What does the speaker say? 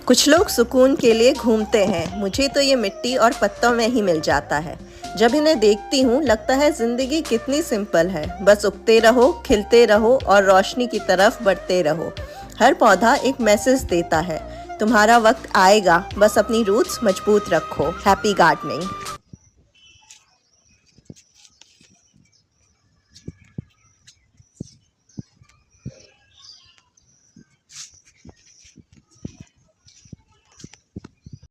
कुछ लोग सुकून के लिए घूमते हैं, मुझे तो ये मिट्टी और पत्तों में ही मिल जाता है। जब इन्हें देखती हूँ लगता है जिंदगी कितनी सिंपल है, बस उगते रहो, खिलते रहो और रोशनी की तरफ बढ़ते रहो। हर पौधा एक मैसेज देता है, तुम्हारा वक्त आएगा, बस अपनी रूट्स मजबूत रखो। Happy gardening.